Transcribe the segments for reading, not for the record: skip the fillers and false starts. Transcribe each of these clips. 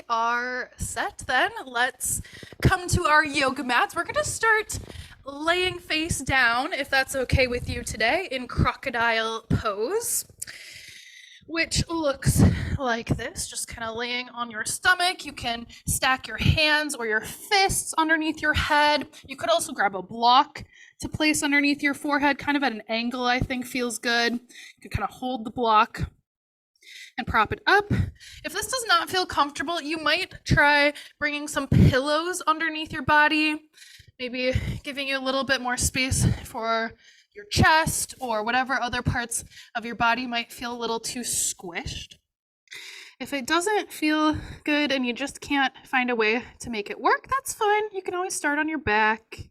are set then, let's come to our yoga mats. We're going to start laying face down, if that's okay with you today, in crocodile pose, which looks like this, just kind of laying on your stomach. You can stack your hands or your fists underneath your head. You could also grab a block to place underneath your forehead, kind of at an angle, I think feels good. You can kind of hold the block and prop it up. If this does not feel comfortable, you might try bringing some pillows underneath your body, maybe giving you a little bit more space for your chest or whatever other parts of your body might feel a little too squished. If it doesn't feel good and you just can't find a way to make it work, that's fine. You can always start on your back.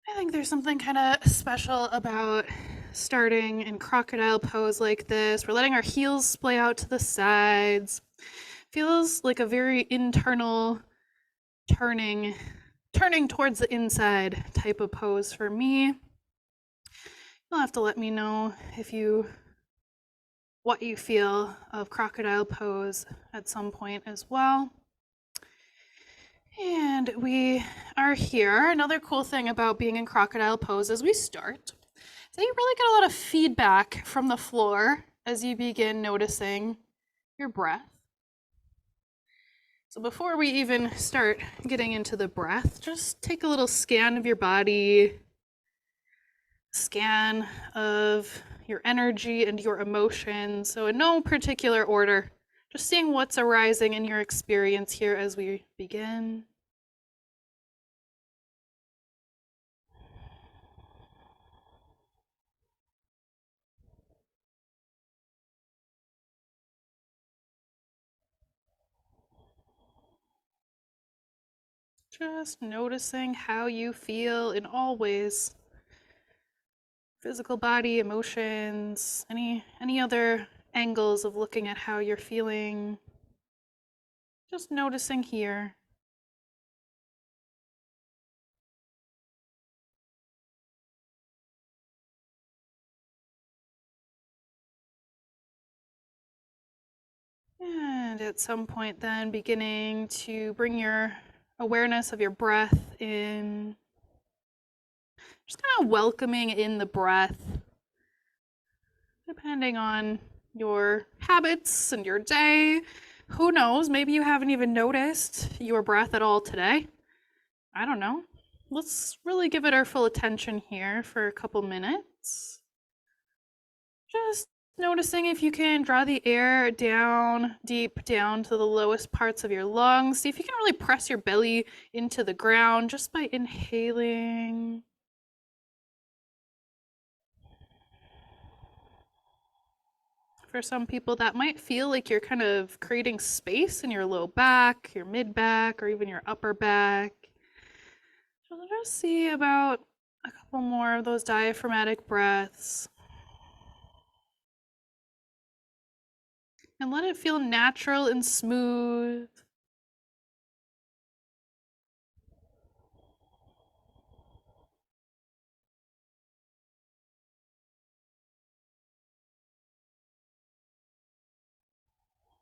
I think there's something kind of special about starting in crocodile pose like this. We're letting our heels splay out to the sides. Feels like a very internal turning towards the inside type of pose for me. You'll have to let me know what you feel of crocodile pose at some point as well. And we are here. Another cool thing about being in crocodile pose as we start is that you really get a lot of feedback from the floor as you begin noticing your breath. So before we even start getting into the breath, just take a little scan of your body, scan of your energy and your emotions. So in no particular order, just seeing what's arising in your experience here as we begin. Just noticing how you feel in all ways. Physical body, emotions, any other angles of looking at how you're feeling. Just noticing here. And at some point then beginning to bring your awareness of your breath in. Just kind of welcoming in the breath, depending on your habits and your day. Who knows, maybe you haven't even noticed your breath at all today. I don't know. Let's really give it our full attention here for a couple minutes. Just noticing if you can draw the air down, deep down to the lowest parts of your lungs. See if you can really press your belly into the ground just by inhaling. For some people, that might feel like you're kind of creating space in your low back, your mid back, or even your upper back. So just see about a couple more of those diaphragmatic breaths. And let it feel natural and smooth.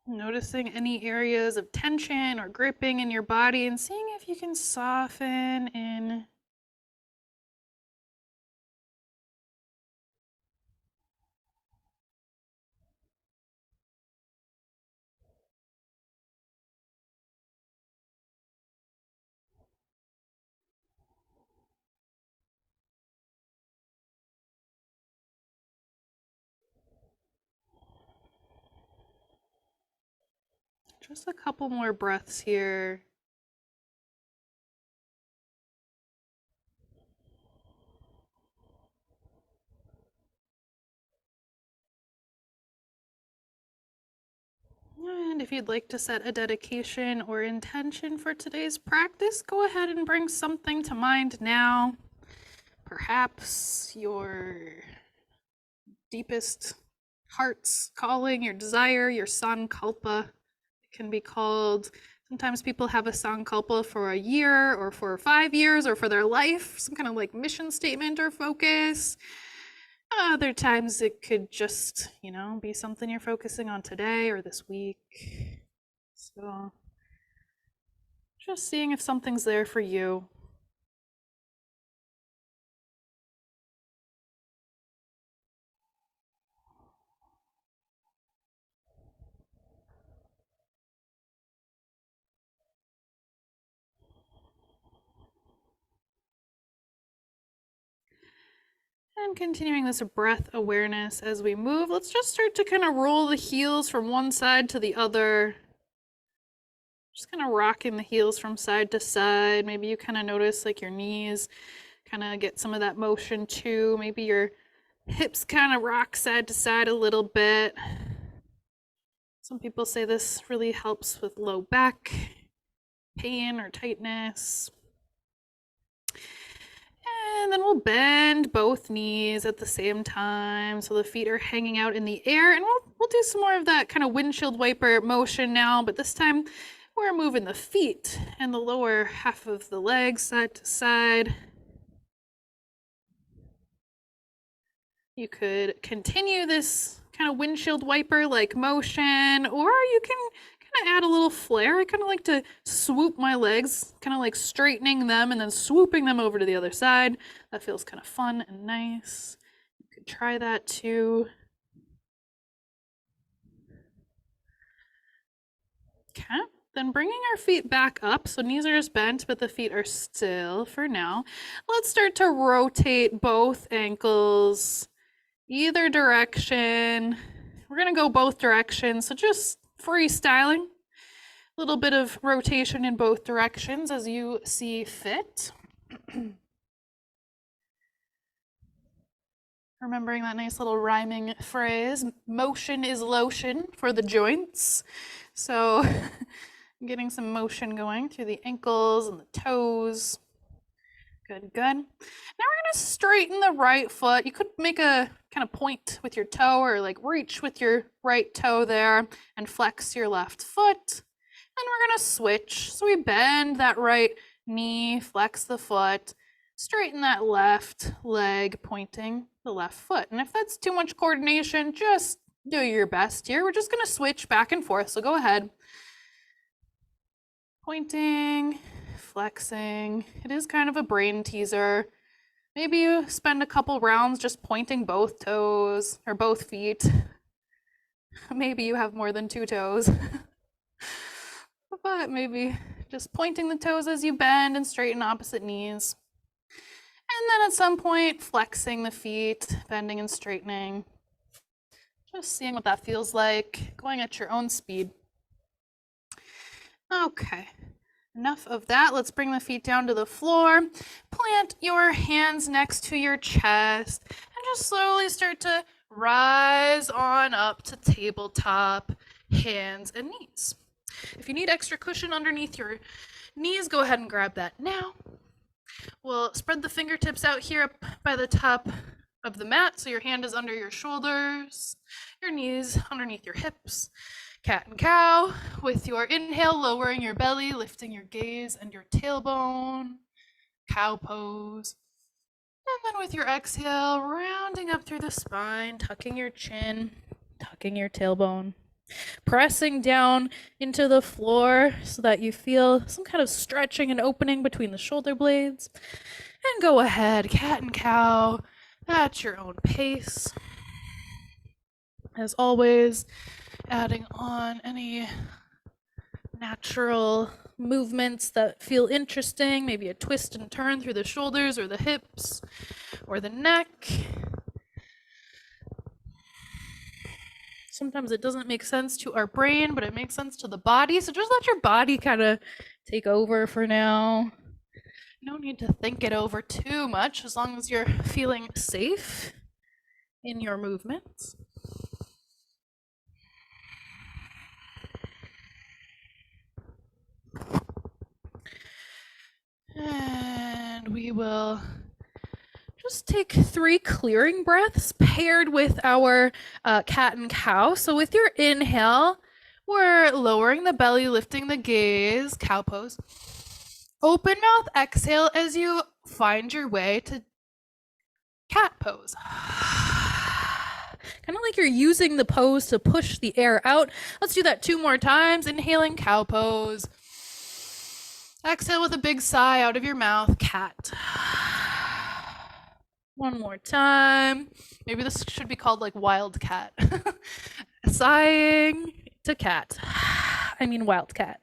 Noticing any areas of tension or gripping in your body and seeing if you can soften in. Just a couple more breaths here. And if you'd like to set a dedication or intention for today's practice, go ahead and bring something to mind now. Perhaps your deepest heart's calling, your desire, your sankalpa. It can be called. Sometimes people have a sankalpa for a year or for 5 years or for their life, some kind of like mission statement or focus. Other times it could just, be something you're focusing on today or this week. So just seeing if something's there for you. And continuing this breath awareness as we move, let's just start to kind of roll the heels from one side to the other. Just kind of rocking the heels from side to side. Maybe you kind of notice like your knees kind of get some of that motion too. Maybe your hips kind of rock side to side a little bit. Some people say this really helps with low back pain or tightness. And then we'll bend both knees at the same time so the feet are hanging out in the air. And we'll do some more of that kind of windshield wiper motion now, but this time we're moving the feet and the lower half of the legs side to side. You could continue this kind of windshield wiper like motion, or you can kind of add a little flair. I kind of like to swoop my legs, kind of like straightening them and then swooping them over to the other side. That feels kind of fun and nice. You could try that too. Okay, then bringing our feet back up, so knees are just bent, but the feet are still for now. Let's start to rotate both ankles either direction. We're gonna go both directions, so just freestyling. A little bit of rotation in both directions as you see fit. Remembering that nice little rhyming phrase, motion is lotion for the joints. So getting some motion going through the ankles and the toes. Good, good. Now we're gonna straighten the right foot. You could make a kind of point with your toe or like reach with your right toe there and flex your left foot. And we're gonna switch. So we bend that right knee, flex the foot, straighten that left leg, pointing the left foot. And if that's too much coordination, just do your best here. We're just gonna switch back and forth. So go ahead. Pointing, flexing. It is kind of a brain teaser. Maybe you spend a couple rounds just pointing both toes or both feet. Maybe you have more than 2 toes. But maybe just pointing the toes as you bend and straighten opposite knees. And then at some point, flexing the feet, bending and straightening. Just seeing what that feels like, going at your own speed. Okay, enough of that. Let's bring the feet down to the floor. Plant your hands next to your chest and just slowly start to rise on up to tabletop, hands and knees. If you need extra cushion underneath your knees, go ahead and grab that now. We'll spread the fingertips out here up by the top of the mat so your hand is under your shoulders, your knees underneath your hips. Cat and cow with your inhale, lowering your belly, lifting your gaze and your tailbone. Cow pose. And then with your exhale, rounding up through the spine, tucking your chin, tucking your tailbone. Pressing down into the floor so that you feel some kind of stretching and opening between the shoulder blades. And go ahead, cat and cow, at your own pace. As always, adding on any natural movements that feel interesting, maybe a twist and turn through the shoulders or the hips or the neck. Sometimes it doesn't make sense to our brain, but it makes sense to the body. So just let your body kind of take over for now. You don't need to think it over too much as long as you're feeling safe in your movements. And we will just take 3 clearing breaths paired with our cat and cow. So with your inhale, we're lowering the belly, lifting the gaze, cow pose. Open mouth exhale as you find your way to cat pose. Kind of like you're using the pose to push the air out. Let's do that 2 more times. Inhaling, cow pose. Exhale with a big sigh out of your mouth, cat. 1 more time. Maybe this should be called like wildcat. Sighing to cat. I mean wildcat.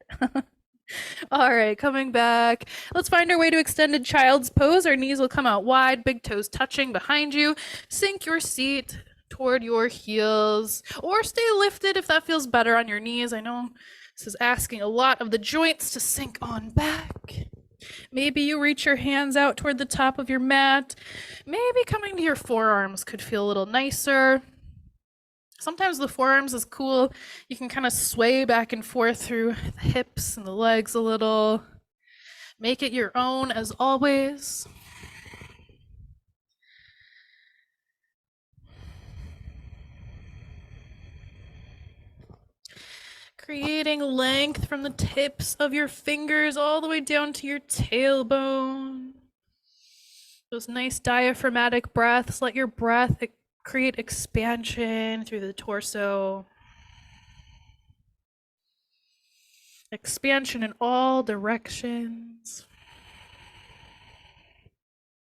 All right, coming back. Let's find our way to extended child's pose. Our knees will come out wide, big toes touching behind you. Sink your seat toward your heels, or stay lifted if that feels better on your knees. I know this is asking a lot of the joints to sink on back. Maybe you reach your hands out toward the top of your mat. Maybe coming to your forearms could feel a little nicer. Sometimes the forearms is cool. You can kind of sway back and forth through the hips and the legs a little. Make it your own as always. Creating length from the tips of your fingers all the way down to your tailbone. Those nice diaphragmatic breaths. Let your breath create expansion through the torso. Expansion in all directions.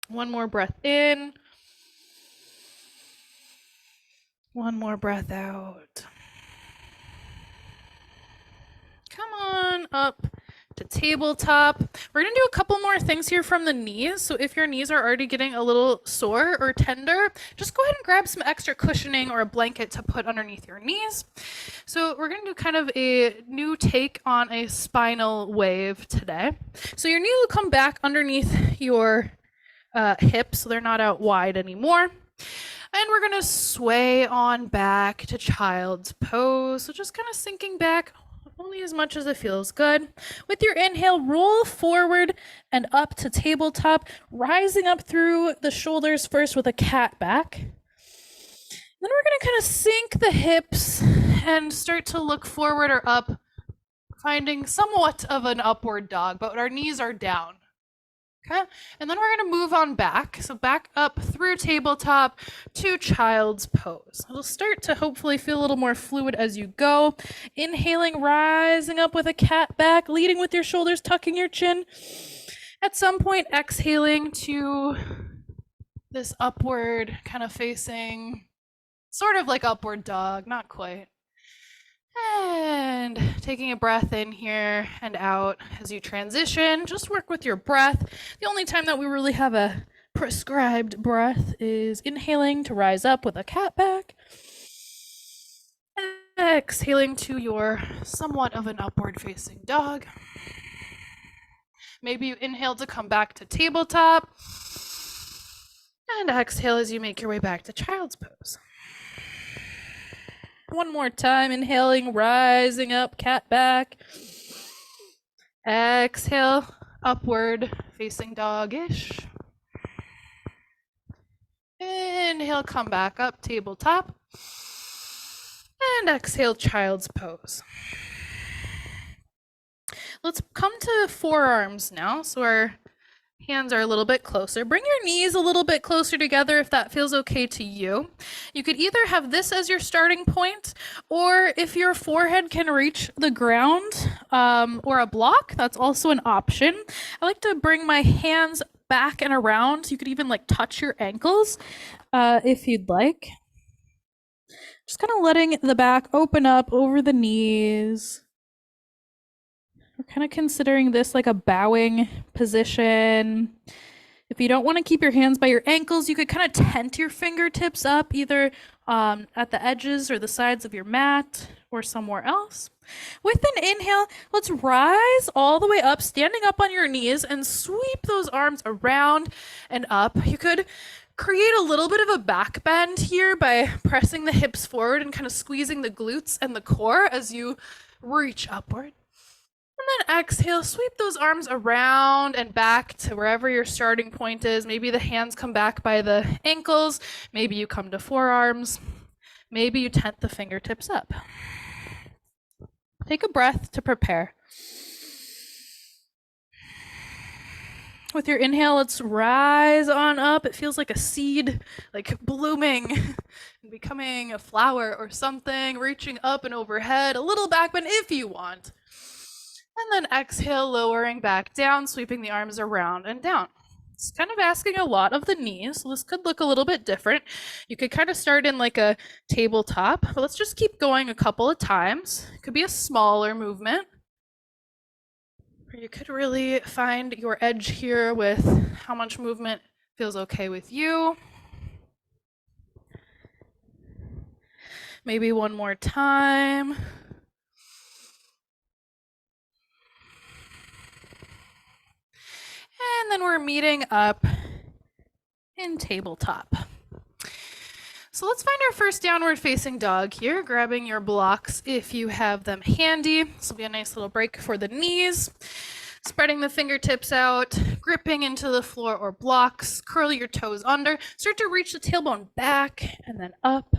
1 more breath in. 1 more breath out. Come on up to tabletop. We're gonna do a couple more things here from the knees. So if your knees are already getting a little sore or tender, just go ahead and grab some extra cushioning or a blanket to put underneath your knees. So we're gonna do kind of a new take on a spinal wave today. So your knees will come back underneath your hips, so they're not out wide anymore. And we're gonna sway on back to child's pose. So just kind of sinking back only as much as it feels good. With your inhale, roll forward and up to tabletop, rising up through the shoulders first with a cat back. Then we're going to kind of sink the hips and start to look forward or up, finding somewhat of an upward dog, but our knees are down. Okay, and then we're going to move on back. So back up through tabletop to child's pose. It'll start to hopefully feel a little more fluid as you go. Inhaling, rising up with a cat back, leading with your shoulders, tucking your chin. At some point, exhaling to this upward kind of facing, sort of like upward dog, not quite. And taking a breath in here and out as you transition. Just work with your breath. The only time that we really have a prescribed breath is inhaling to rise up with a cat back. Exhaling to your somewhat of an upward facing dog. Maybe you inhale to come back to tabletop. And exhale as you make your way back to child's pose. 1 more time, inhaling, rising up, cat back. Exhale, upward facing dog-ish. Inhale, come back up, tabletop. And exhale, child's pose. Let's come to forearms now. So our hands are a little bit closer. Bring your knees a little bit closer together if that feels okay to you. You could either have this as your starting point, or if your forehead can reach the ground or a block, that's also an option. I like to bring my hands back and around. You could even like touch your ankles if you'd like. Just kind of letting the back open up over the knees. We're kind of considering this like a bowing position. If you don't want to keep your hands by your ankles, you could kind of tent your fingertips up either at the edges or the sides of your mat or somewhere else. With an inhale, let's rise all the way up, standing up on your knees and sweep those arms around and up. You could create a little bit of a back bend here by pressing the hips forward and kind of squeezing the glutes and the core as you reach upward. And then exhale, sweep those arms around and back to wherever your starting point is. Maybe the hands come back by the ankles. Maybe you come to forearms. Maybe you tent the fingertips up. Take a breath to prepare. With your inhale, let's rise on up. It feels like a seed, like blooming and becoming a flower or something, reaching up and overhead, a little back bend if you want. And then exhale, lowering back down, sweeping the arms around and down. It's kind of asking a lot of the knees. So this could look a little bit different. You could kind of start in like a tabletop, but let's just keep going a couple of times. It could be a smaller movement. Or you could really find your edge here with how much movement feels okay with you. Maybe one more time. And then we're meeting up in tabletop. So let's find our first downward facing dog here, grabbing your blocks if you have them handy. This will be a nice little break for the knees. Spreading the fingertips out, gripping into the floor or blocks, curl your toes under, start to reach the tailbone back and then up.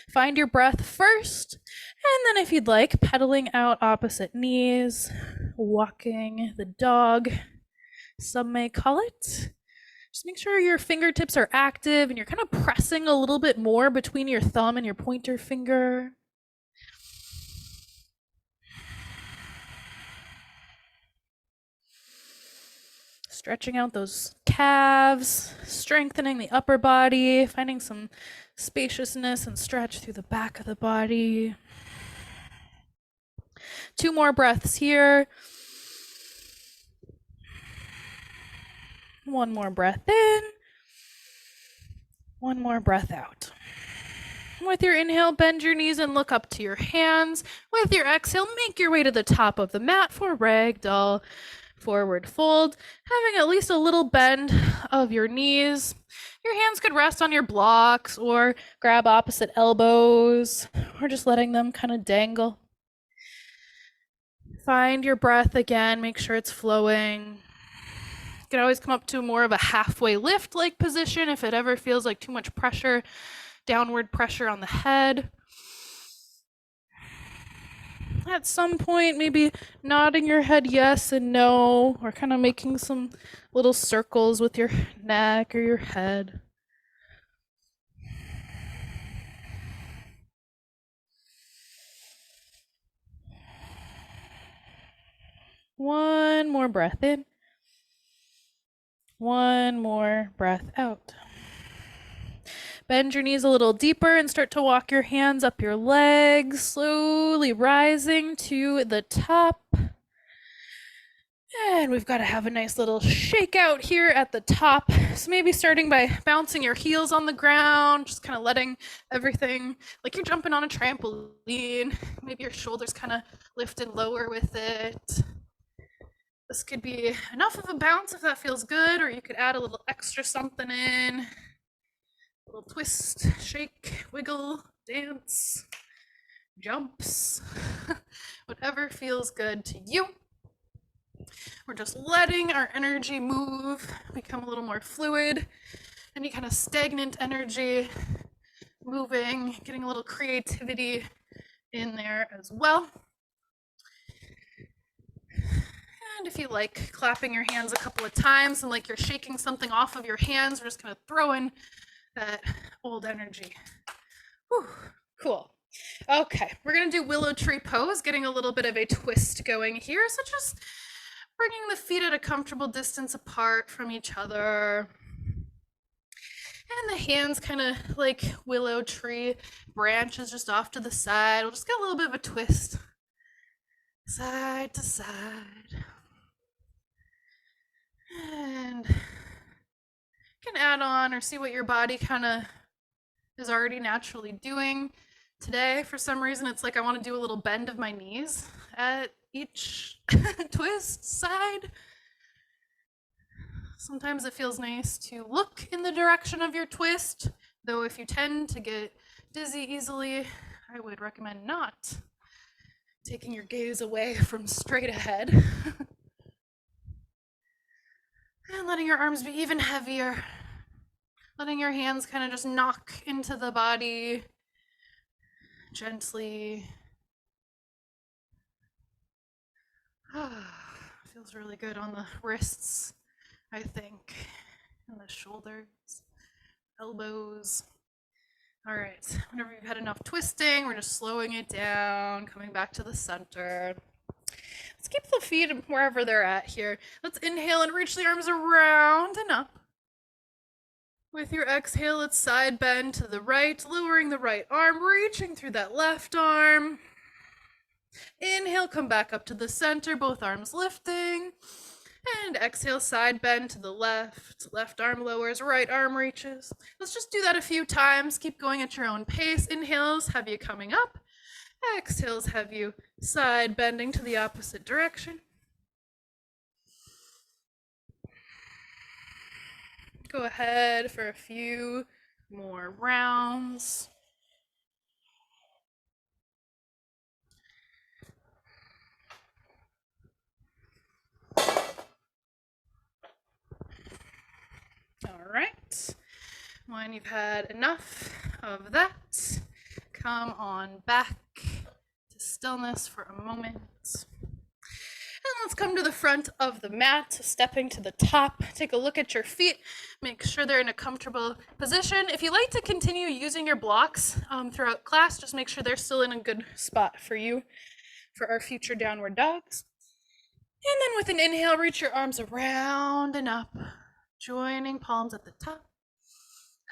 Find your breath first, and then if you'd like, pedaling out opposite knees, walking the dog, some may call it. Just make sure your fingertips are active and you're kind of pressing a little bit more between your thumb and your pointer finger. Stretching out those calves, strengthening the upper body, finding some spaciousness and stretch through the back of the body. 2 more breaths here. 1 more breath in. 1 more breath out. With your inhale, bend your knees and look up to your hands. With your exhale, make your way to the top of the mat for ragdoll forward fold, having at least a little bend of your knees. Your hands could rest on your blocks or grab opposite elbows or just letting them kind of dangle. Find your breath again, make sure it's flowing. You can always come up to more of a halfway lift-like position if it ever feels like too much pressure, downward pressure on the head. At some point, maybe nodding your head yes and no, or kind of making some little circles with your neck or your head. One more breath in. 1 more breath out. Bend your knees a little deeper and start to walk your hands up your legs, slowly rising to the top. And we've got to have a nice little shake out here at the top. So maybe starting by bouncing your heels on the ground, just kind of letting everything, like you're jumping on a trampoline. Maybe your shoulders kind of lift and lower with it. This could be enough of a bounce if that feels good, or you could add a little extra something in. A little twist, shake, wiggle, dance, jumps, whatever feels good to you. We're just letting our energy move, become a little more fluid. Any kind of stagnant energy moving, getting a little creativity in there as well. And if you like, clapping your hands a couple of times and like you're shaking something off of your hands, we're just kind of throwing that old energy. Whew, cool. Okay, we're gonna do willow tree pose, getting a little bit of a twist going here. So just bringing the feet at a comfortable distance apart from each other. And the hands kind of like willow tree branches just off to the side. We'll just get a little bit of a twist. Side to side. And you can add on or see what your body kind of is already naturally doing. Today, for some reason, it's like I want to do a little bend of my knees at each twist side. Sometimes it feels nice to look in the direction of your twist, though if you tend to get dizzy easily, I would recommend not taking your gaze away from straight ahead. And letting your arms be even heavier. Letting your hands kind of just knock into the body gently. Feels really good on the wrists I think. And the shoulders, elbows. All right, whenever you've had enough twisting, we're just slowing it down, coming back to the center. Let's keep the feet wherever they're at here. Let's inhale and reach the arms around and up. With your exhale, let's side bend to the right, lowering the right arm, reaching through that left arm. Inhale, come back up to the center, both arms lifting. And exhale, side bend to the left. Left arm lowers, right arm reaches. Let's just do that a few times. Keep going at your own pace. Inhales have you coming up. Exhales have you side bending to the opposite direction. Go ahead for a few more rounds. All right. When you've had enough of that, come on back to stillness for a moment. And let's come to the front of the mat, stepping to the top. Take a look at your feet. Make sure they're in a comfortable position. If you like to continue using your blocks throughout class, just make sure they're still in a good spot for you for our future downward dogs. And then with an inhale, reach your arms around and up, joining palms at the top.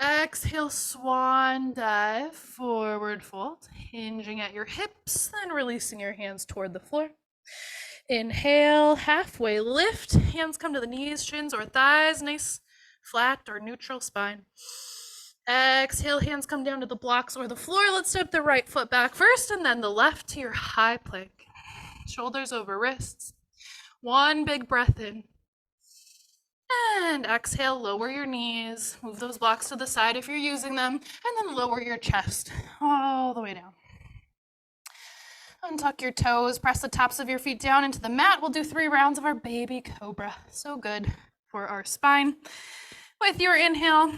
Exhale, swan dive, forward fold, hinging at your hips, then releasing your hands toward the floor. Inhale, halfway lift, hands come to the knees, shins, or thighs, nice flat or neutral spine. Exhale, hands come down to the blocks or the floor. Let's step the right foot back first, and then the left to your high plank. Shoulders over wrists. One big breath in. And exhale, lower your knees, move those blocks to the side if you're using them, and then lower your chest all the way down. Untuck your toes, press the tops of your feet down into the mat. We'll do 3 rounds of our baby cobra. So good for our spine. With your inhale,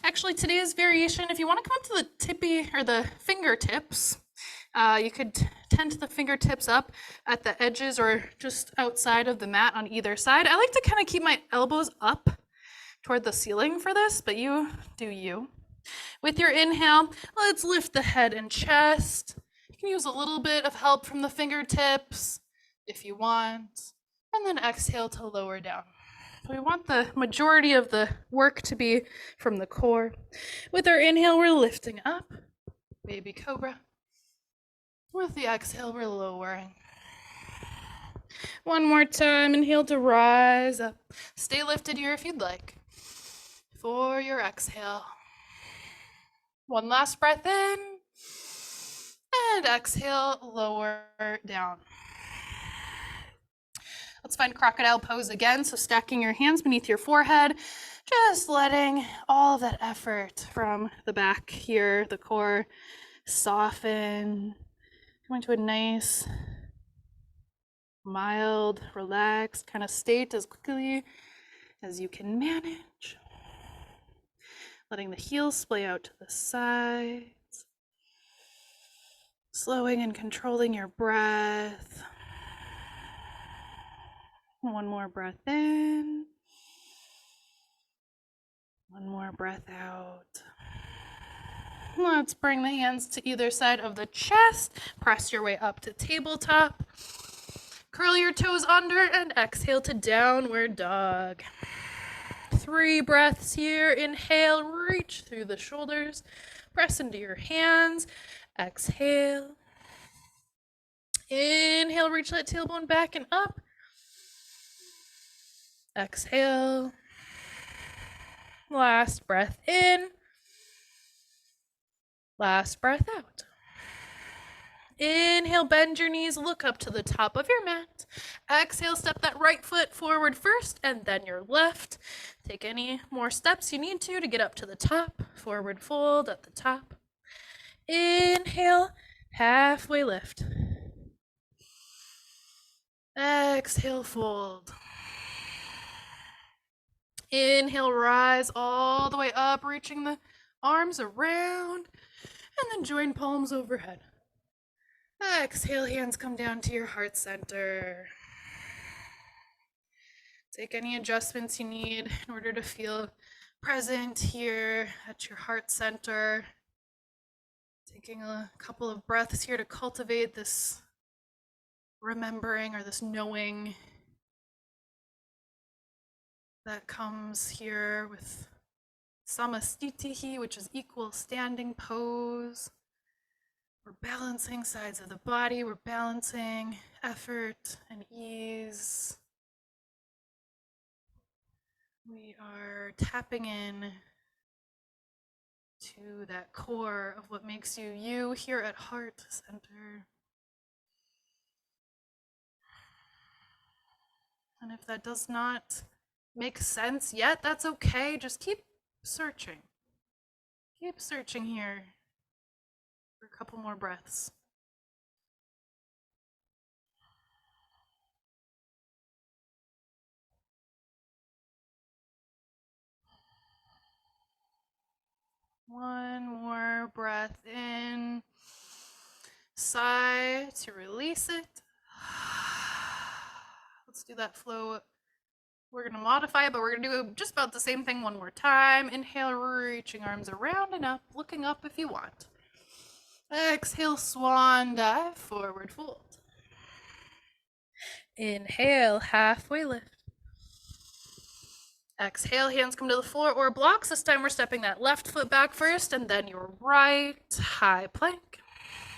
actually today's variation, if you want to come up to the tippy or the fingertips, you could tend the fingertips up at the edges or just outside of the mat on either side. I like to kind of keep my elbows up toward the ceiling for this, but you do you. With your inhale, let's lift the head and chest. You can use a little bit of help from the fingertips if you want, and then exhale to lower down. So we want the majority of the work to be from the core. With our inhale, we're lifting up, baby cobra. With the exhale, we're lowering. One more time, inhale to rise up. Stay lifted here if you'd like. For your exhale. One last breath in. And exhale, lower down. Let's find crocodile pose again. So stacking your hands beneath your forehead, just letting all of that effort from the back here, the core, soften. Going to a nice, mild, relaxed kind of state as quickly as you can manage. Letting the heels splay out to the sides. Slowing and controlling your breath. One more breath in. One more breath out. Let's bring the hands to either side of the chest. Press your way up to tabletop. Curl your toes under and exhale to downward dog. 3 breaths here. Inhale, reach through the shoulders. Press into your hands. Exhale. Inhale, reach that tailbone back and up. Exhale. Last breath in. Last breath out. Inhale, bend your knees, look up to the top of your mat. Exhale, step that right foot forward first and then your left. Take any more steps you need to get up to the top. Forward fold at the top. Inhale, halfway lift. Exhale, fold. Inhale, rise all the way up, reaching the arms around, and then join palms overhead. Exhale, hands come down to your heart center. Take any adjustments you need in order to feel present here at your heart center. Taking a couple of breaths here to cultivate this remembering or this knowing that comes here with samastitihi, which is equal standing pose. We're balancing sides of the body. We're balancing effort and ease. We are tapping in to that core of what makes you you here at heart center. And if that does not make sense yet, that's okay. Just keep searching. Keep searching here for a couple more breaths. One more breath in. Sigh to release it. Let's do that flow. We're going to modify it, but we're going to do just about the same thing one more time. Inhale, reaching arms around and up, looking up if you want. Exhale, swan dive, forward fold. Inhale, halfway lift. Exhale, hands come to the floor or blocks. This time we're stepping that left foot back first and then your right, high plank.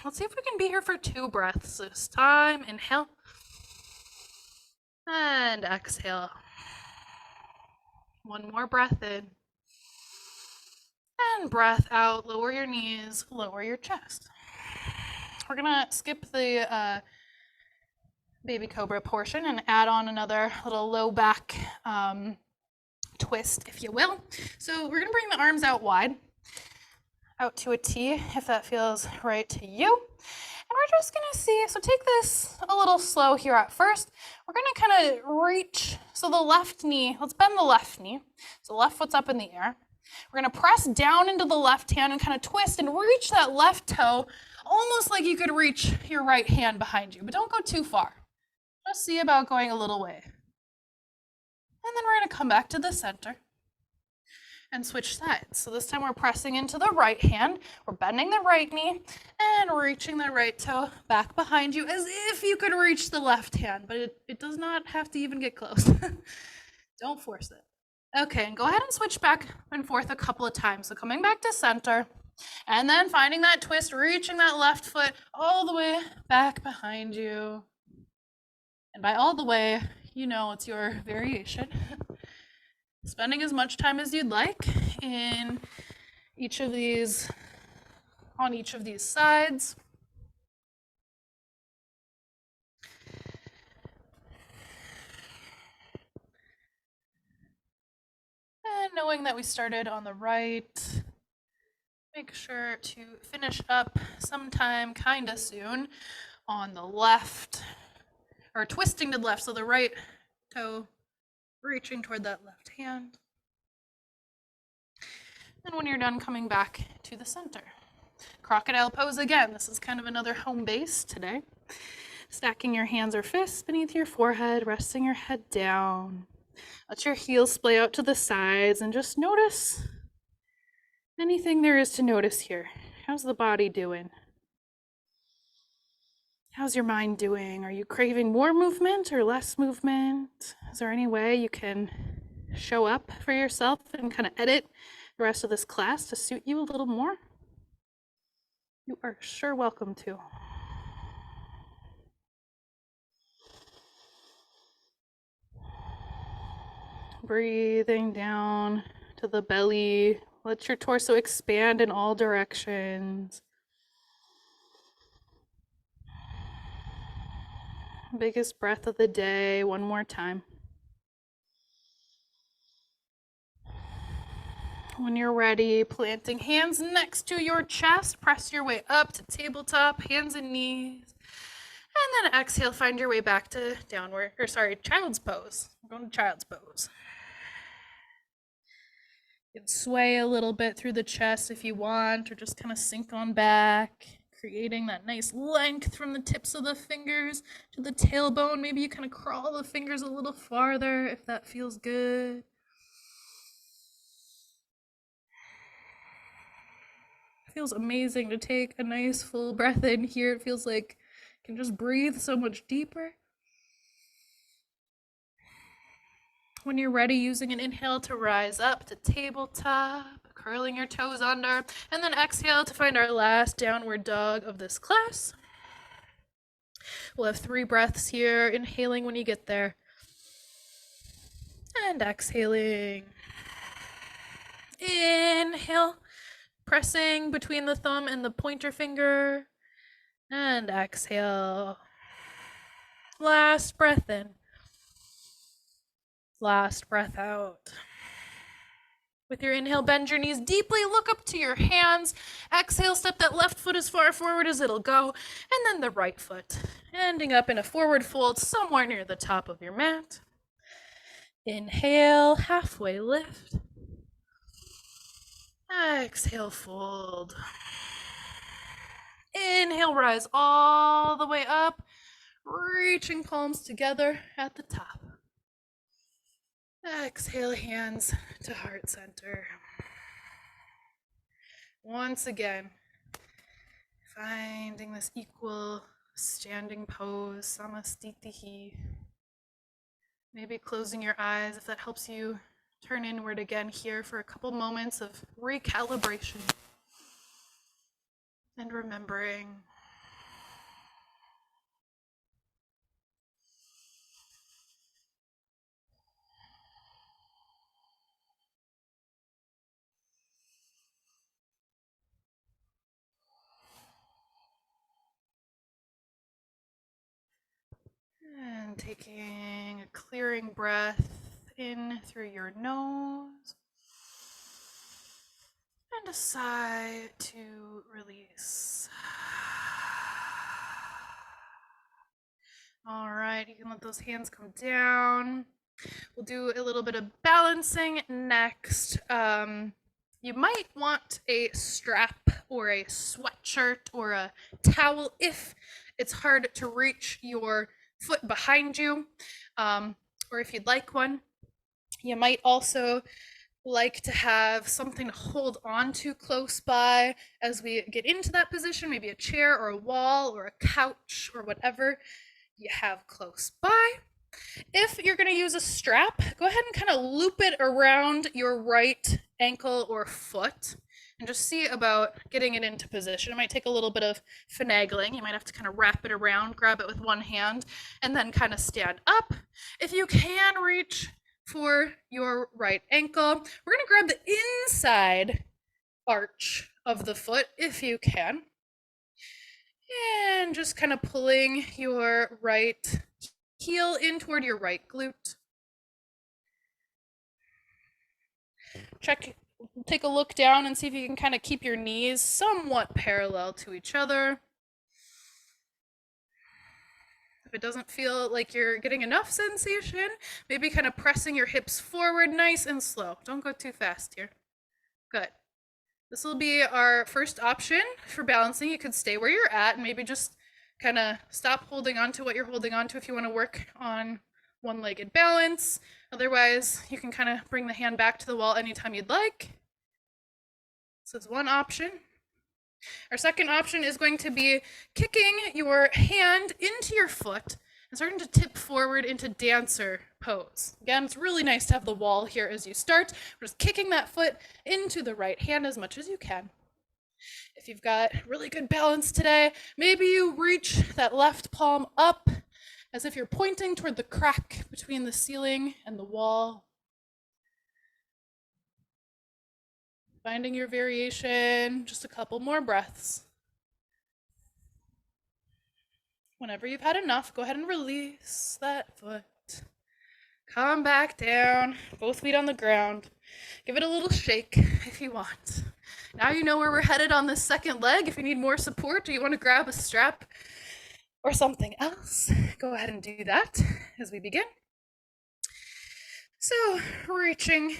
Let's see if we can be here for 2 breaths this time. Inhale. And exhale. One more breath in. And breath out. Lower your knees, lower your chest. We're gonna skip the baby cobra portion and add on another little low back twist, if you will. So we're gonna bring the arms out wide, out to a T, if that feels right to you. And we're just gonna see, so take this a little slow here at first. We're gonna kind of reach, so the left knee, let's bend the left knee. So the left foot's up in the air. We're gonna press down into the left hand and kind of twist and reach that left toe, almost like you could reach your right hand behind you, but don't go too far. Just see about going a little way. And then we're gonna come back to the center and switch sides. So this time we're pressing into the right hand, we're bending the right knee and reaching the right toe back behind you as if you could reach the left hand, but it does not have to even get close. Don't force it. Okay, and go ahead and switch back and forth a couple of times. So coming back to center and then finding that twist, reaching that left foot all the way back behind you. And by all the way, you know it's your variation. Spending as much time as you'd like in each of these, on each of these sides. And knowing that we started on the right, make sure to finish up sometime kinda soon on the left, or twisting to the left, so the right toe reaching toward that left hand. And when you're done, coming back to the center. Crocodile pose again. This is kind of another home base today. Stacking your hands or fists beneath your forehead, resting your head down. Let your heels splay out to the sides and just notice anything there is to notice here. How's the body doing? How's your mind doing? Are you craving more movement or less movement? Is there any way you can show up for yourself and kind of edit the rest of this class to suit you a little more? You are sure welcome to. Breathing down to the belly. Let your torso expand in all directions. Biggest breath of the day, one more time. When you're ready, planting hands next to your chest, press your way up to tabletop, hands and knees. And then exhale, find your way back to downward, child's pose. We're going to child's pose. You can sway a little bit through the chest if you want, or just kind of sink on back. creating that nice length from the tips of the fingers to the tailbone. Maybe you kind of crawl the fingers a little farther if that feels good. It feels amazing to take a nice full breath in here. It feels like you can just breathe so much deeper. When you're ready, using an inhale to rise up to tabletop, curling your toes under, and then exhale to find our last downward dog of this class. We'll have 3 breaths here, inhaling when you get there, and exhaling. Inhale, pressing between the thumb and the pointer finger, and exhale. Last breath in. Last breath out. With your inhale, bend your knees deeply, look up to your hands. Exhale, step that left foot as far forward as it'll go, and then the right foot, ending up in a forward fold somewhere near the top of your mat. Inhale, halfway lift. Exhale, fold. Inhale, rise all the way up, reaching palms together at the top. Exhale, hands to heart center. Once again, finding this equal standing pose, samastitihi. Maybe closing your eyes if that helps you turn inward again here for a couple moments of recalibration and remembering. And taking a clearing breath in through your nose. And a sigh to release. All right, you can let those hands come down. We'll do a little bit of balancing next. You might want a strap or a sweatshirt or a towel if it's hard to reach your foot behind you, or if you'd like one. You might also like to have something to hold on to close by as we get into that position, maybe a chair or a wall or a couch or whatever you have close by. If you're going to use a strap, go ahead and kind of loop it around your right ankle or foot and just see about getting it into position. It might take a little bit of finagling. You might have to kind of wrap it around, grab it with one hand, and then kind of stand up. If you can reach for your right ankle, we're going to grab the inside arch of the foot if you can. And just kind of pulling your right heel in toward your right glute. Take a look down and see if you can kind of keep your knees somewhat parallel to each other. If it doesn't feel like you're getting enough sensation, maybe kind of pressing your hips forward nice and slow. Don't go too fast here. Good. This will be our first option for balancing. You could stay where you're at and maybe just kind of stop holding on to what you're holding on to if you want to work on one-legged balance. Otherwise, you can kind of bring the hand back to the wall anytime you'd like. So it's one option. Our second option is going to be kicking your hand into your foot and starting to tip forward into dancer pose. Again, it's really nice to have the wall here as you start. We're just kicking that foot into the right hand as much as you can. If you've got really good balance today, maybe you reach that left palm up as if you're pointing toward the crack between the ceiling and the wall. Finding your variation, just a couple more breaths. Whenever you've had enough, go ahead and release that foot. Come back down, both feet on the ground. Give it a little shake if you want. Now you know where we're headed on this second leg. If you need more support or you want to grab a strap or something else, go ahead and do that as we begin. So, reaching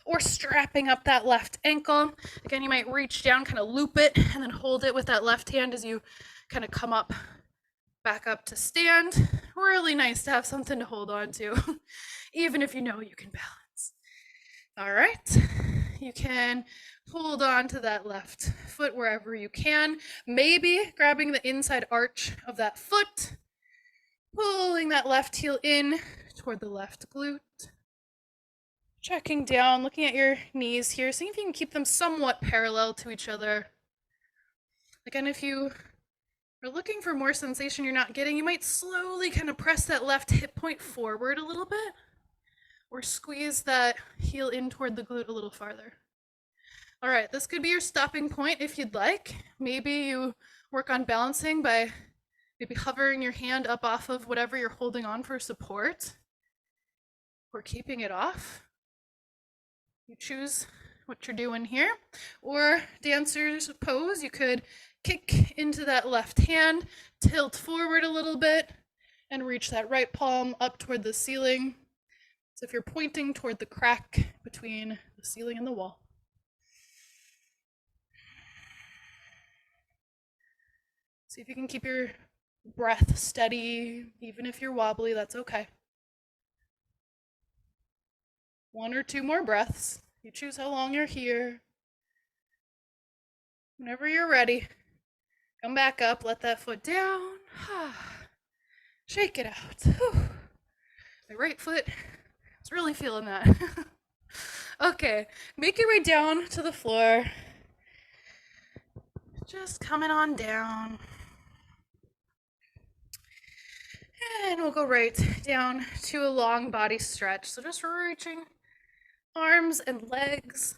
or strapping up that left ankle. Again, you might reach down, kind of loop it, and then hold it with that left hand as you kind of come up, back up to stand. Really nice to have something to hold on to, even if you know you can balance. All right, you can hold on to that left foot wherever you can, maybe grabbing the inside arch of that foot, pulling that left heel in toward the left glute. Checking down, looking at your knees here, seeing if you can keep them somewhat parallel to each other. Again, if you are looking for more sensation you're not getting, you might slowly kind of press that left hip point forward a little bit, or squeeze that heel in toward the glute a little farther. All right, this could be your stopping point if you'd like. Maybe you work on balancing by maybe hovering your hand up off of whatever you're holding on for support, or keeping it off. You choose what you're doing here. Or dancer's pose, you could kick into that left hand, tilt forward a little bit, and reach that right palm up toward the ceiling. So if you're pointing toward the crack between the ceiling and the wall. See if you can keep your breath steady, even if you're wobbly, that's okay. 1 or 2 more breaths. You choose how long you're here. Whenever you're ready, come back up, let that foot down. Shake it out. My right foot is really feeling that. Okay, make your way down to the floor. Just coming on down. And we'll go right down to a long body stretch. So just reaching arms and legs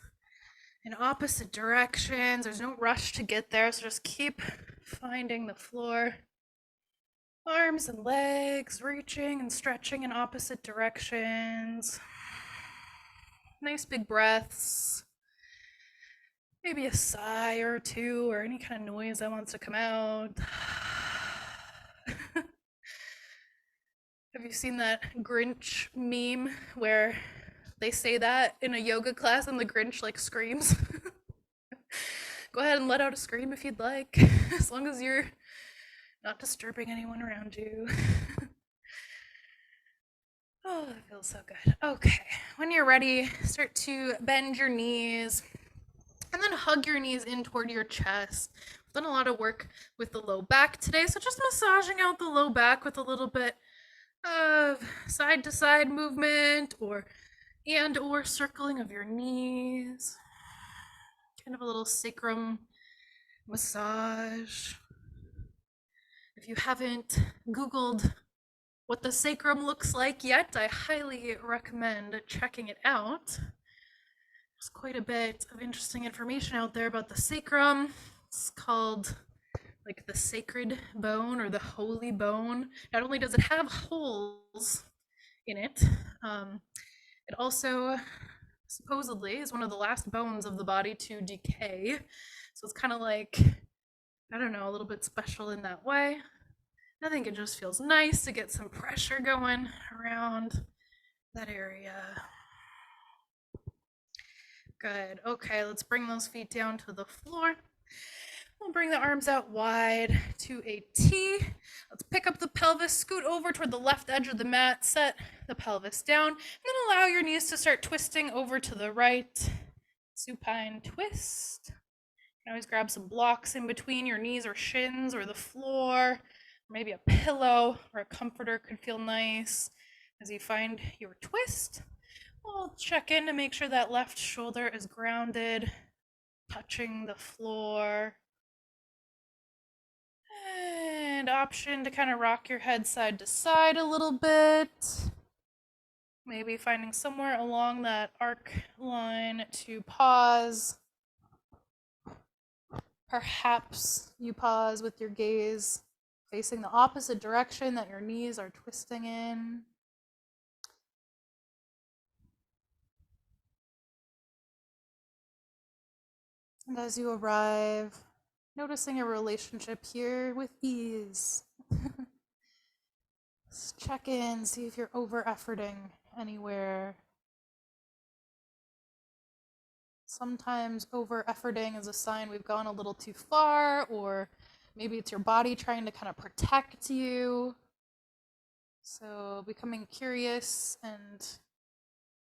in opposite directions. There's no rush to get there, so just keep finding the floor. Arms and legs reaching and stretching in opposite directions. Nice big breaths. Maybe a sigh or 2 or any kind of noise that wants to come out. Have you seen that Grinch meme where they say that in a yoga class and the Grinch like screams? Go ahead and let out a scream if you'd like, as long as you're not disturbing anyone around you. Oh, that feels so good. Okay, when you're ready, start to bend your knees and then hug your knees in toward your chest. We've done a lot of work with the low back today, so just massaging out the low back with a little bit of side to side movement or circling of your knees. Kind of a little sacrum massage. If you haven't Googled what the sacrum looks like yet, I highly recommend checking it out. There's quite a bit of interesting information out there about the sacrum. It's called like the sacred bone or the holy bone. Not only does it have holes in it, it also supposedly is one of the last bones of the body to decay. So it's kind of like, I don't know, a little bit special in that way. I think it just feels nice to get some pressure going around that area. Good. Okay, let's bring those feet down to the floor. We'll bring the arms out wide to a T. Let's pick up the pelvis, scoot over toward the left edge of the mat, set the pelvis down, and then allow your knees to start twisting over to the right. Supine twist. You can always grab some blocks in between your knees or shins or the floor, or maybe a pillow or a comforter could feel nice as you find your twist. We'll check in to make sure that left shoulder is grounded, touching the floor. And option to kind of rock your head side to side a little bit. Maybe finding somewhere along that arc line to pause. Perhaps you pause with your gaze facing the opposite direction that your knees are twisting in. And as you arrive, noticing a relationship here with ease. Just check in, see if you're over-efforting anywhere. Sometimes over efforting is a sign we've gone a little too far, or maybe it's your body trying to kind of protect you. So becoming curious and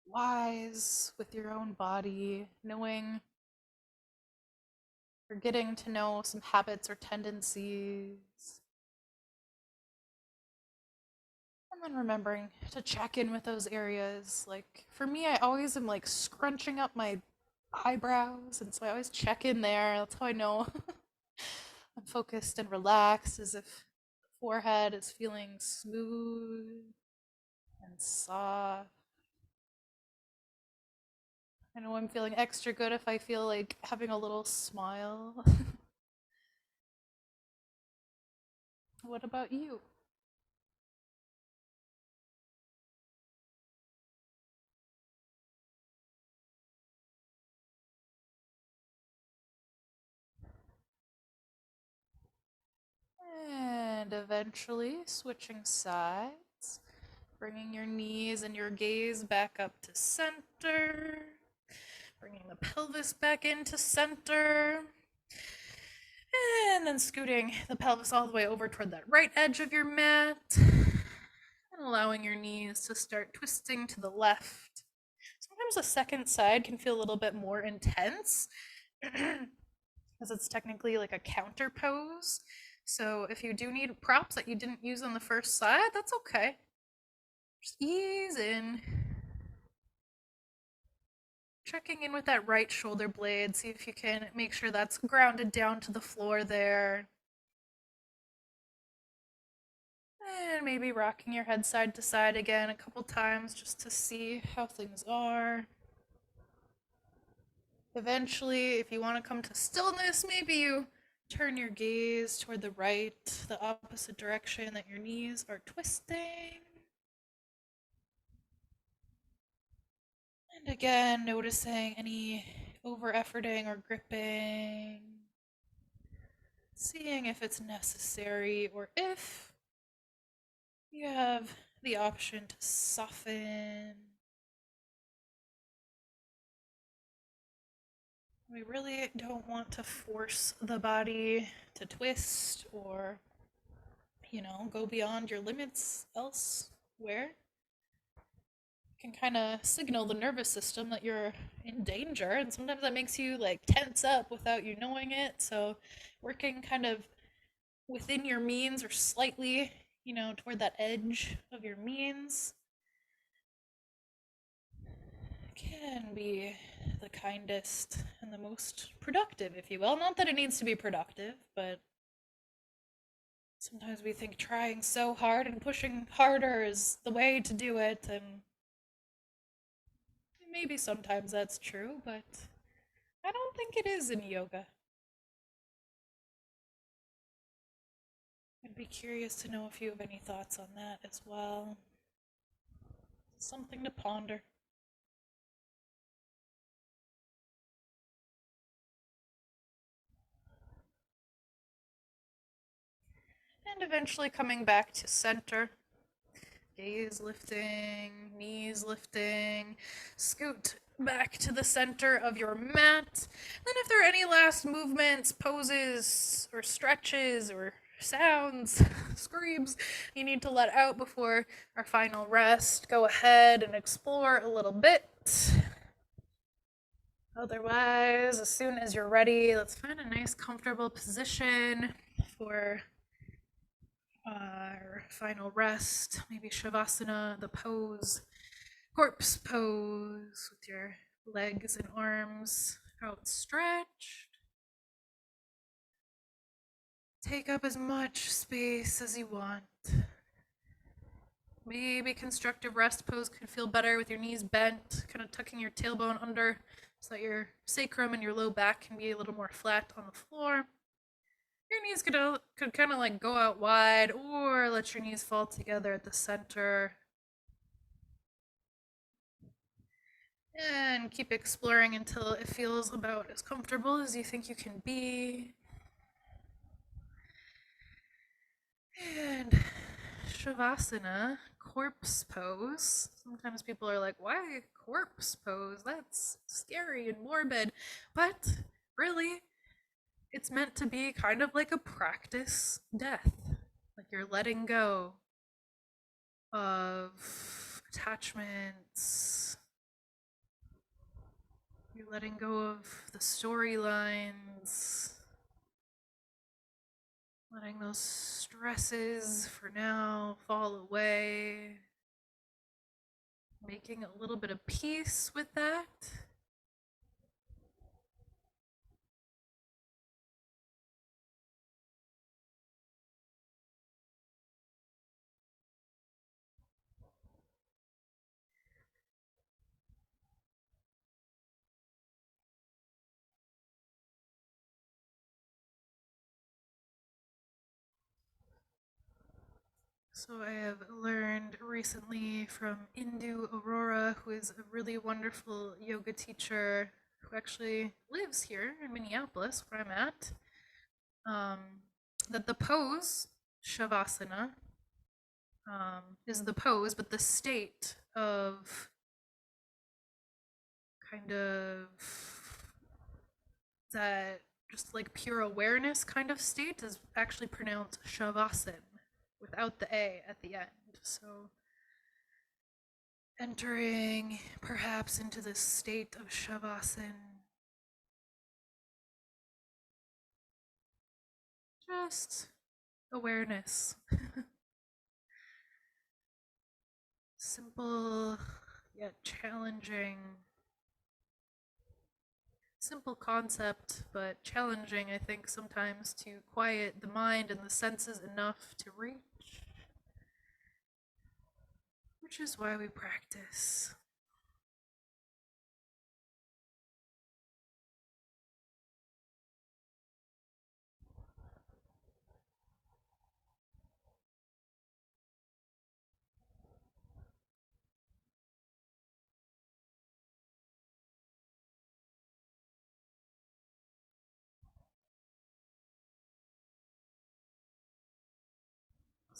wise with your own body, knowing or getting to know some habits or tendencies. And then remembering to check in with those areas. Like for me, I always am like scrunching up my eyebrows, and so I always check in there. That's how I know I'm focused and relaxed, as if the forehead is feeling smooth and soft. I know I'm feeling extra good if I feel like having a little smile. What about you? And eventually switching sides, bringing your knees and your gaze back up to center, bringing the pelvis back into center, and then scooting the pelvis all the way over toward that right edge of your mat, and allowing your knees to start twisting to the left. Sometimes the second side can feel a little bit more intense because it's technically like a counter pose. So if you do need props that you didn't use on the first side, that's okay. Just ease in. Checking in with that right shoulder blade, see if you can make sure that's grounded down to the floor there. And maybe rocking your head side to side again a couple times just to see how things are. Eventually, if you want to come to stillness, maybe you turn your gaze toward the right, the opposite direction that your knees are twisting. And again, noticing any over-efforting or gripping. Seeing if it's necessary or if you have the option to soften. We really don't want to force the body to twist or, go beyond your limits elsewhere. Can kind of signal the nervous system that you're in danger, and sometimes that makes you like tense up without you knowing it. So working kind of within your means or slightly, toward that edge of your means can be the kindest and the most productive, if you will. Not that it needs to be productive, but sometimes we think trying so hard and pushing harder is the way to do it, and maybe sometimes that's true, but I don't think it is in yoga. I'd be curious to know if you have any thoughts on that as well. Something to ponder. And eventually coming back to center. Gaze lifting, knees lifting. Scoot back to the center of your mat. Then if there are any last movements, poses, or stretches, or sounds, screams you need to let out before our final rest, go ahead and explore a little bit. Otherwise, as soon as you're ready, let's find a nice comfortable position for our final rest. Maybe Shavasana, the pose, corpse pose with your legs and arms outstretched. Take up as much space as you want. Maybe constructive rest pose could feel better with your knees bent, kind of tucking your tailbone under so that your sacrum and your low back can be a little more flat on the floor. Your knees could kind of like go out wide, or let your knees fall together at the center. And keep exploring until it feels about as comfortable as you think you can be. And Shavasana, corpse pose. Sometimes people are like, why corpse pose? That's scary and morbid. But really, it's meant to be kind of like a practice death. Like you're letting go of attachments, you're letting go of the storylines, letting those stresses for now fall away, making a little bit of peace with that. So I have learned recently from Indu Aurora, who is a really wonderful yoga teacher who actually lives here in Minneapolis, where I'm at, um, that the pose, Shavasana, is the pose, but the state of kind of that just like pure awareness kind of state is actually pronounced Shavasana without the A at the end. So entering perhaps into this state of Shavasana, just awareness. Simple yet challenging. Simple concept, but challenging, I think, sometimes to quiet the mind and the senses enough to reach, which is why we practice.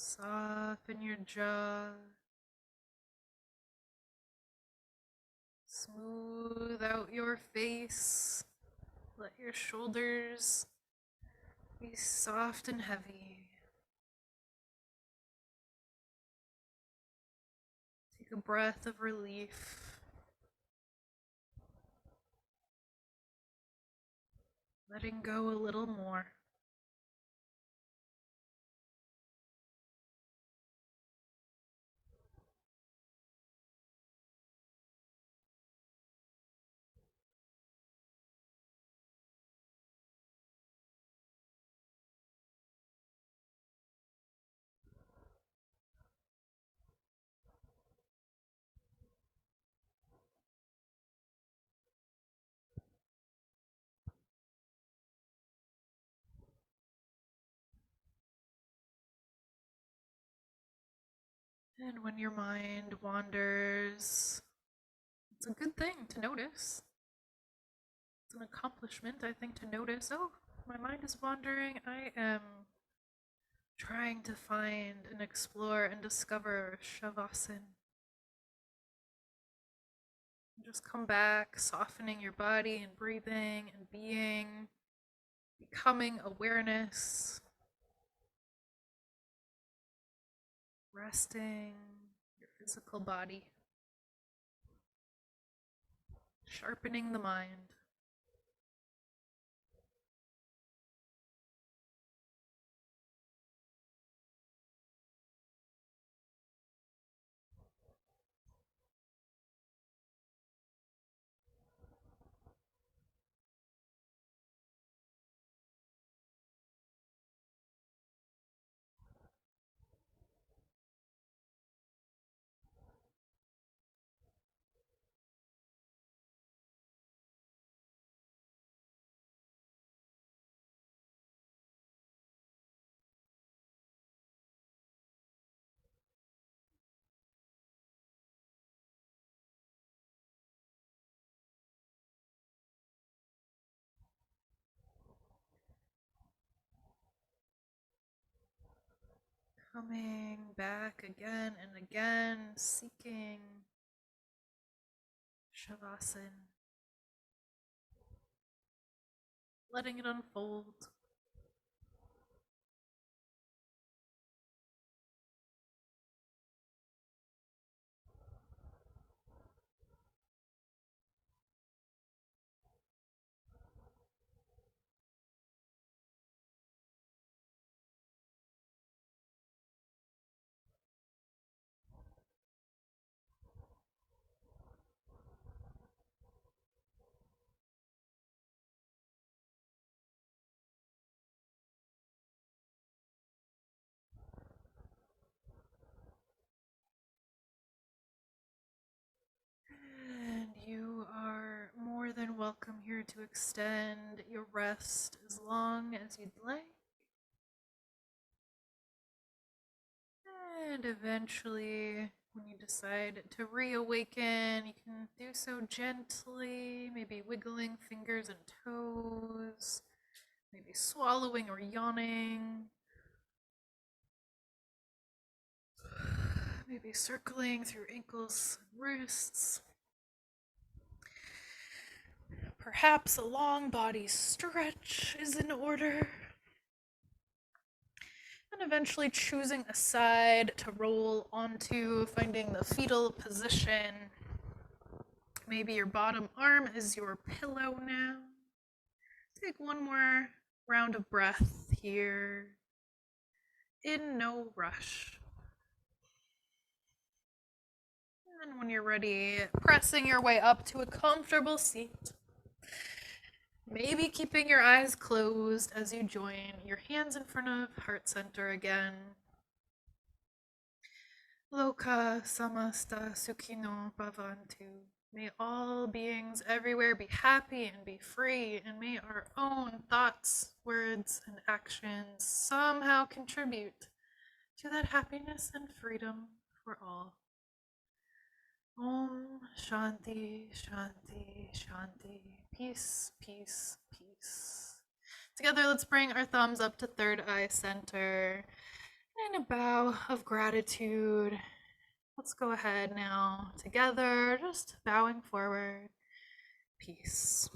Soften your jaw. Smooth out your face. Let your shoulders be soft and heavy. Take a breath of relief. Letting go a little more. And when your mind wanders, it's a good thing to notice. It's an accomplishment, I think, to notice, oh, my mind is wandering. I am trying to find and explore and discover Shavasana. Just come back, softening your body and breathing and being, becoming awareness, resting your physical body, sharpening the mind. Coming back again and again, seeking Shavasana, letting it unfold. And you are more than welcome here to extend your rest as long as you'd like. And eventually, when you decide to reawaken, you can do so gently, maybe wiggling fingers and toes, maybe swallowing or yawning, maybe circling through ankles and wrists. Perhaps a long body stretch is in order. And eventually choosing a side to roll onto, finding the fetal position. Maybe your bottom arm is your pillow now. Take one more round of breath here. In no rush. And when you're ready, pressing your way up to a comfortable seat. Maybe keeping your eyes closed as you join your hands in front of heart center again. Loka samasta sukhino bhavantu. May all beings everywhere be happy and be free, and may our own thoughts, words, and actions somehow contribute to that happiness and freedom for all. Om Shanti, Shanti, Shanti. Peace, peace, peace. Together, let's bring our thumbs up to third eye center and a bow of gratitude. Let's go ahead now, together, just bowing forward. Peace.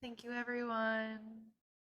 Thank you, everyone.